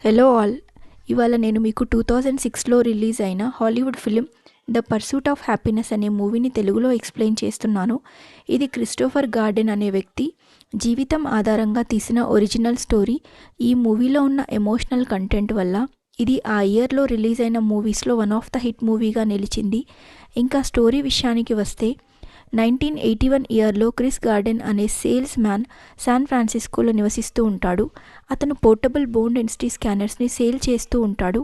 Hello all. ఇవాళ నేను మీకు 2006లో రిలీజ్ అయిన Hollywood film the pursuit of happiness అనే మూవీని తెలుగులో ఎక్స్ప్లెయిన్ చేస్తున్నాను. ఇది క్రిస్టోఫర్ గార్డెన్ అనే వ్యక్తి జీవితం ఆధారంగా తీసిన ఒరిజినల్ స్టోరీ. ఈ మూవీలో ఉన్న ఎమోషనల్ కంటెంట్ వల్ల ఇది ఆ ఇయర్లో రిలీజ్ అయిన మూవీస్లో వన్ ఆఫ్ ద హిట్ మూవీగా నిలిచింది. ఇంకా స్టోరీ విషయానికి వస్తే 1981 ఇయర్లో క్రిస్ గార్డెన్ అనే సేల్స్ మ్యాన్ శాన్ ఫ్రాన్సిస్కోలో నివసిస్తూ ఉంటాడు. అతను పోర్టబుల్ బోన్ డెన్సిటీ స్కానర్స్ని సేల్ చేస్తూ ఉంటాడు.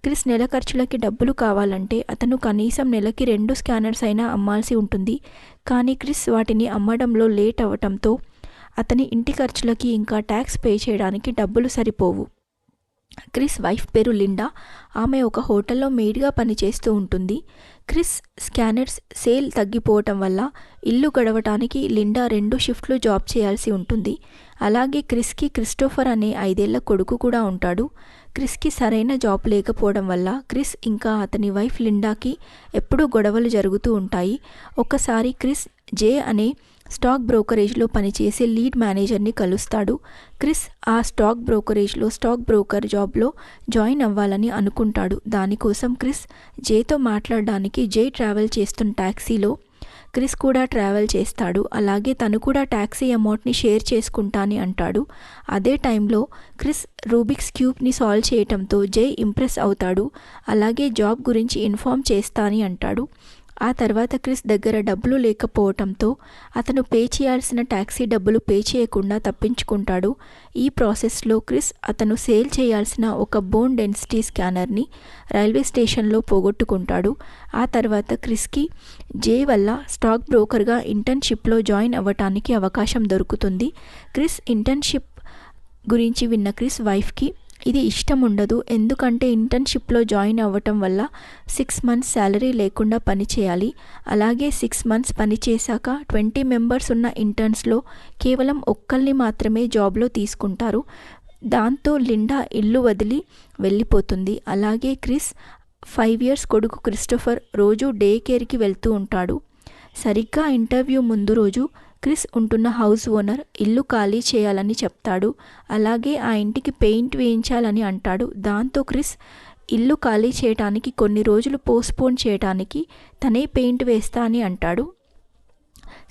క్రిస్ నెల ఖర్చులకి డబ్బులు కావాలంటే అతను కనీసం నెలకి 2 స్కానర్స్ అయినా అమ్మాల్సి ఉంటుంది. కానీ క్రిస్ వాటిని అమ్మడంలో లేట్ అవ్వటంతో అతని ఇంటి ఖర్చులకి ఇంకా ట్యాక్స్ పే చేయడానికి డబ్బులు సరిపోవు. క్రిస్ వైఫ్ పేరు లిండా. ఆమె ఒక హోటల్లో మెయిడ్గా పనిచేస్తూ ఉంటుంది. క్రిస్ స్కానర్స్ సేల్ తగ్గిపోవటం వల్ల ఇల్లు గడవటానికి లిండా 2 షిఫ్ట్లు జాబ్ చేయాల్సి ఉంటుంది. అలాగే క్రిస్కి క్రిస్టోఫర్ అనే 5 ఏళ్ల కొడుకు కూడా ఉంటాడు. క్రిస్కి సరైన జాబ్ లేకపోవడం వల్ల క్రిస్ ఇంకా అతని వైఫ్ లిండాకి ఎప్పుడూ గొడవలు జరుగుతూ ఉంటాయి. ఒకసారి క్రిస్ జే అనే స్టాక్ బ్రోకరేజ్లో పనిచేసే లీడ్ మేనేజర్ని కలుస్తాడు. క్రిస్ ఆ స్టాక్ బ్రోకరేజ్లో స్టాక్ బ్రోకర్ జాబ్లో జాయిన్ అవ్వాలని అనుకుంటాడు. దానికోసం క్రిస్ జేతో మాట్లాడడానికి జే ట్రావెల్ చేస్తున్న ట్యాక్సీలో క్రిస్ కూడా ట్రావెల్ చేస్తాడు. అలాగే తను కూడా ట్యాక్సీ అమౌంట్ని షేర్ చేసుకుంటాని అంటాడు. అదే టైంలో క్రిస్ రూబిక్స్ క్యూబ్ని సాల్వ్ చేయటంతో జే ఇంప్రెస్ అవుతాడు. అలాగే జాబ్ గురించి ఇన్ఫార్మ్ చేస్తాని అంటాడు. ఆ తర్వాత క్రిస్ దగ్గర డబ్బులు లేకపోవటంతో అతను పే చేయాల్సిన ట్యాక్సీ డబ్బులు పే చేయకుండా తప్పించుకుంటాడు. ఈ ప్రాసెస్లో క్రిస్ అతను సేల్ చేయాల్సిన ఒక బోన్ డెన్సిటీ స్కానర్ని రైల్వే స్టేషన్లో పోగొట్టుకుంటాడు. ఆ తర్వాత క్రిస్కి జే వల్ల స్టాక్ బ్రోకర్గా ఇంటర్న్షిప్లో జాయిన్ అవ్వటానికి అవకాశం దొరుకుతుంది. క్రిస్ ఇంటర్న్షిప్ గురించి విన్న క్రిస్ వైఫ్కి ఇది ఇష్టం ఉండదు. ఎందుకంటే ఇంటర్న్షిప్లో జాయిన్ అవ్వటం వల్ల 6 months శాలరీ లేకుండా పని చేయాలి. అలాగే 6 months పని చేశాక 20 members ఉన్న ఇంటర్న్స్లో కేవలం ఒక్కరిని మాత్రమే జాబ్లో తీసుకుంటారు. దాంతో లిండా ఇల్లు వదిలి వెళ్ళిపోతుంది. అలాగే క్రిస్ 5 years కొడుకు క్రిస్టోఫర్ రోజు డే కేర్కి వెళ్తూ ఉంటాడు. సరిగ్గా ఇంటర్వ్యూ ముందు రోజు క్రిస్ ఉంటున్న హౌస్ ఓనర్ ఇల్లు ఖాళీ చేయాలని చెప్తాడు. అలాగే ఆ ఇంటికి పెయింట్ వేయించాలని అంటాడు. దాంతో క్రిస్ ఇల్లు ఖాళీ చేయటానికి కొన్ని రోజులు పోస్ట్పోన్ చేయటానికి తనే పెయింట్ వేస్తా అని అంటాడు.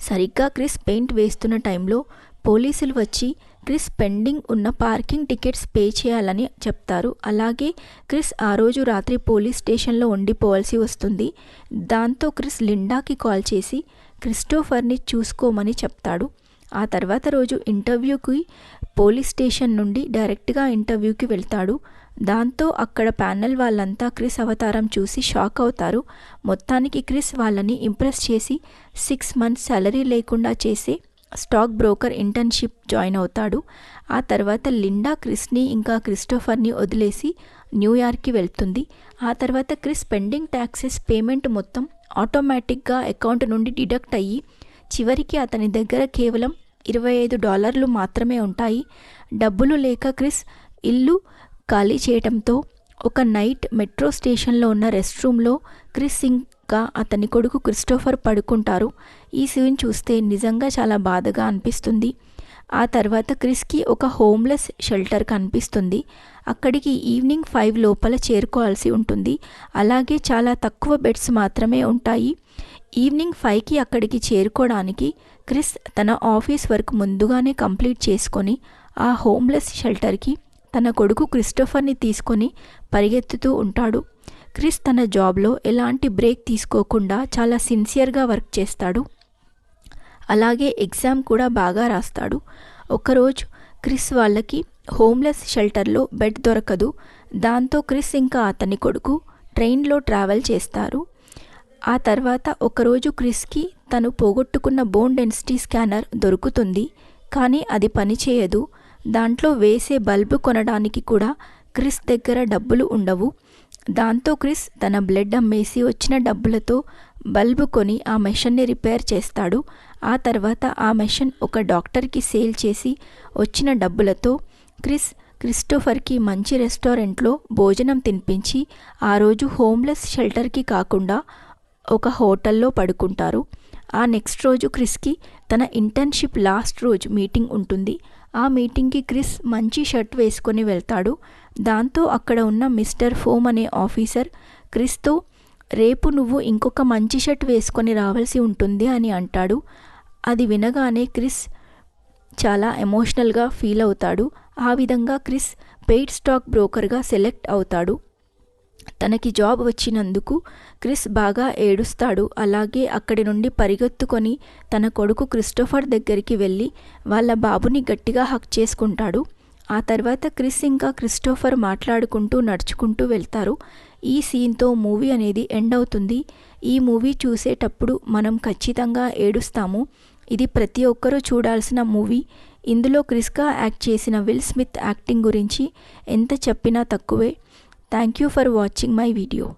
సరిగ్గా క్రిస్ పెయింట్ వేస్తున్న టైంలో పోలీసులు వచ్చి క్రిస్ పెండింగ్ ఉన్న పార్కింగ్ టికెట్స్ పే చేయాలని చెప్తారు. అలాగే క్రిస్ ఆ రోజు రాత్రి పోలీస్ స్టేషన్లో ఉండిపోవాల్సి వస్తుంది. దాంతో క్రిస్ లిండాకి కాల్ చేసి క్రిస్టోఫర్ని చూసుకోమని చెప్తాడు. ఆ తర్వాత రోజు ఇంటర్వ్యూకి పోలీస్ స్టేషన్ నుండి డైరెక్ట్గా ఇంటర్వ్యూకి వెళ్తాడు. దాంతో అక్కడ ప్యానెల్ వాళ్ళంతా క్రిస్ అవతారం చూసి షాక్ అవుతారు. మొత్తానికి క్రిస్ వాళ్ళని ఇంప్రెస్ చేసి 6 months శాలరీ లేకుండా చేసే స్టాక్ బ్రోకర్ ఇంటర్న్షిప్ జాయిన్ అవుతాడు. ఆ తర్వాత లిండా క్రిస్ని ఇంకా క్రిస్టోఫర్ని వదిలేసి న్యూయార్క్కి వెళ్తుంది. ఆ తర్వాత క్రిస్ పెండింగ్ ట్యాక్సెస్ పేమెంట్ మొత్తం ఆటోమేటిక్గా అకౌంట్ నుండి డిడక్ట్ అయ్యి చివరికి అతని దగ్గర కేవలం $25 మాత్రమే ఉంటాయి. డబ్బులు లేక క్రిస్ ఇల్లు ఖాళీ చేయటంతో ఒక నైట్ మెట్రో స్టేషన్లో ఉన్న రెస్ట్ రూమ్లో క్రిస్ ఇంకా అతని కొడుకు క్రిస్టోఫర్ పడుకుంటారు. ఈ సీన్ చూస్తే నిజంగా చాలా బాధగా అనిపిస్తుంది. ఆ తర్వాత క్రిస్కి ఒక హోమ్లెస్ షెల్టర్ కనిపిస్తుంది. అక్కడికి ఈవినింగ్ 5 లోపల చేరుకోవాల్సి ఉంటుంది. అలాగే చాలా తక్కువ బెడ్స్ మాత్రమే ఉంటాయి. ఈవినింగ్ 5కి అక్కడికి చేరుకోవడానికి క్రిస్ తన ఆఫీస్ వర్క్ ముందుగానే కంప్లీట్ చేసుకొని ఆ హోమ్లెస్ షెల్టర్కి తన కొడుకు క్రిస్టోఫర్ని తీసుకొని పరిగెత్తుతూ ఉంటాడు. క్రిస్ తన జాబ్లో ఎలాంటి బ్రేక్ తీసుకోకుండా చాలా సిన్సియర్గా వర్క్ చేస్తాడు. అలాగే ఎగ్జామ్ కూడా బాగా రాస్తాడు. ఒకరోజు క్రిస్ వాళ్ళకి హోమ్లెస్ షెల్టర్లో బెడ్ దొరకదు. దాంతో క్రిస్ ఇంకా అతని కొడుకు ట్రైన్లో ట్రావెల్ చేస్తారు. ఆ తర్వాత ఒకరోజు క్రిస్కి తను పోగొట్టుకున్న బోన్ డెన్సిటీ స్కానర్ దొరుకుతుంది. కానీ అది పనిచేయదు. దాంట్లో వేసే బల్బు కొనడానికి కూడా క్రిస్ దగ్గర డబ్బులు ఉండవు. దాంతో క్రిస్ తన బ్లడ్ అమ్మేసి వచ్చిన డబ్బులతో బల్బు కొని ఆ మెషిన్ని రిపేర్ చేస్తాడు. ఆ తర్వాత ఆ మెషిన్ ఒక డాక్టర్కి సేల్ చేసి వచ్చిన డబ్బులతో క్రిస్ క్రిస్టోఫర్కి మంచి రెస్టారెంట్లో భోజనం తినిపించి ఆ రోజు హోమ్లెస్ షెల్టర్కి కాకుండా ఒక హోటల్లో పడుకుంటారు. ఆ నెక్స్ట్ రోజు క్రిస్కి తన ఇంటర్న్షిప్ లాస్ట్ రోజు మీటింగ్ ఉంటుంది. ఆ మీటింగ్కి క్రిస్ మంచి షర్ట్ వేసుకొని వెళ్తాడు. దాంతో అక్కడ ఉన్న మిస్టర్ ఫోమ్ అనే ఆఫీసర్ క్రిస్తో రేపు నువ్వు ఇంకొక మంచి షర్ట్ వేసుకొని రావాల్సి ఉంటుంది అని అంటాడు. అది వినగానే క్రిస్ చాలా ఎమోషనల్గా ఫీల్ అవుతాడు. ఆ విధంగా క్రిస్ పెయిడ్ స్టాక్ బ్రోకర్గా సెలెక్ట్ అవుతాడు. తనకి జాబ్ వచ్చినందుకు క్రిస్ బాగా ఏడుస్తాడు. అలాగే అక్కడి నుండి పరిగెత్తుకొని తన కొడుకు క్రిస్టోఫర్ దగ్గరికి వెళ్ళి వాళ్ళ బాబుని గట్టిగా హక్ చేసుకుంటాడు. ఆ తర్వాత క్రిస్ ఇంకా క్రిస్టోఫర్ మాట్లాడుకుంటూ నడుచుకుంటూ వెళ్తారు. ఈ సీన్తో మూవీ అనేది ఎండ్ అవుతుంది. ఈ మూవీ చూసేటప్పుడు మనం ఖచ్చితంగా ఏడుస్తాము. ఇది ప్రతి ఒక్కరూ చూడాల్సిన మూవీ. ఇందులో క్రిస్గా యాక్ట్ చేసిన విల్ స్మిత్ యాక్టింగ్ గురించి ఎంత చెప్పినా తక్కువే. Thank you for watching my video.